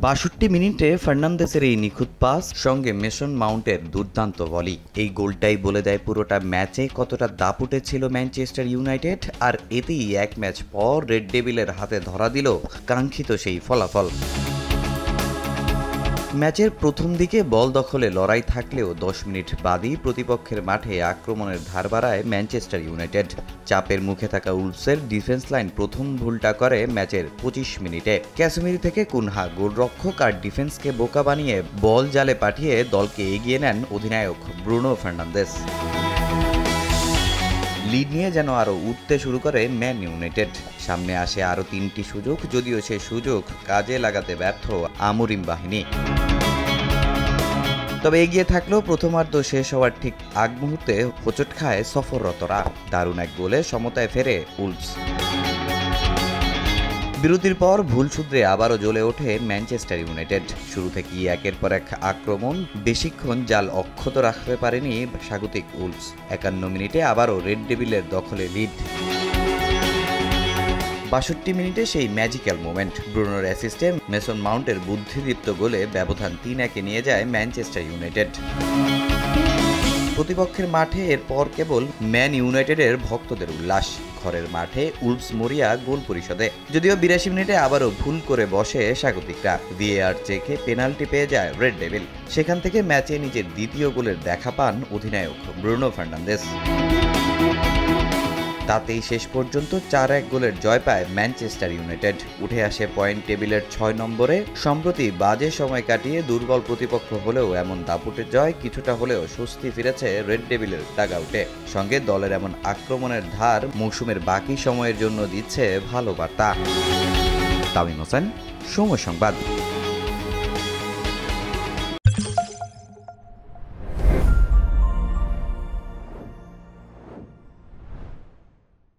৬২ মিনিটে ফার্নান্দেসের এই নিখুঁত পাস সঙ্গে মেসন মাউন্টের দুর্দান্ত ভলি, এই গোলটাই বলে দেয় পুরোটা ম্যাচে কতটা দাপুটে ছিল ম্যানচেস্টার ইউনাইটেড। আর এতেই এক ম্যাচ পর রেড ডেভিলের হাতে ধরা দিল কাঙ্ক্ষিত সেই ফলাফল। ম্যাচের প্রথম দিকে বল দখলে লড়াই থাকলেও ১০ মিনিট বাদই প্রতিপক্ষের মাঠে আক্রমণের ধার বাড়ায় ম্যানচেস্টার ইউনাইটেড। চাপের মুখে থাকা উলভসের ডিফেন্স লাইন প্রথম ভুলটা করে ম্যাচের ২৫ মিনিটে। ক্যাসেমিরি থেকে কুনহা গোলরক্ষক আর ডিফেন্সকে বোকা বানিয়ে বল জালে পাঠিয়ে দলকে এগিয়ে নেন অধিনায়ক ব্রুনো ফার্নান্দেস। লিড নিয়ে যেন আরও উঠতে শুরু করে ম্যান ইউনাইটেড। সামনে আসে আরও ৩টি সুযোগ, যদিও সে সুযোগ কাজে লাগাতে ব্যর্থ আমরিম বাহিনী। তবে এগিয়ে থাকলেও প্রথমার্ধ শেষ হওয়ার ঠিক আগ মুহূর্তে হোঁচট খায় সফররতরা। দারুণ এক গোলে সমতায় ফেরে উলভস। বিরতির পর ভুল শুধরে আবারও জ্বলে ওঠে ম্যানচেস্টার ইউনাইটেড। শুরু থেকেই একের পর এক আক্রমণ, বেশিক্ষণ জাল অক্ষত রাখতে পারেনি স্বাগতিক উলভস। ৫১ মিনিটে আবারও রেড ডেভিলের দখলে লিড। ৬২ মিনিটে সেই ম্যাজিক্যাল মোমেন্ট, ব্রুনোর অ্যাসিস্টে মেসন মাউন্টের বুদ্ধিদীপ্ত গোলে ব্যবধান ৩-১ নিয়ে যায় ম্যানচেস্টার ইউনাইটেড। প্রতিপক্ষের মাঠে এরপর কেবল ম্যান ইউনাইটেডের ভক্তদের উল্লাস। ঘরের মাঠে উলভস মরিয়া গোল পরিশোধে, যদিও ৮২ মিনিটে আবারও ভুল করে বসে স্বাগতিকরা। ভিএআর চেকে পেনাল্টি পেয়ে যায় রেড ডেভিল। সেখান থেকে ম্যাচে নিজের দ্বিতীয় গোলের দেখা পান অধিনায়ক ব্রুনো ফার্নান্দেস। তাতেই শেষ পর্যন্ত ৪-১ গোলের জয় পায় ম্যানচেস্টার ইউনাইটেড। উঠে আসে পয়েন্ট টেবিলের ৬ নম্বরে। সম্প্রতি বাজে সময় কাটিয়ে দুর্বল প্রতিপক্ষ হলেও এমন দাপুটের জয় কিছুটা হলেও স্বস্তি ফিরেছে রেড ডেভিলের ডাগআউটে। সঙ্গে দলের এমন আক্রমণের ধার মৌসুমের বাকি সময়ের জন্য দিচ্ছে ভালো বার্তা। তামিম হোসেন, সময় সংবাদ।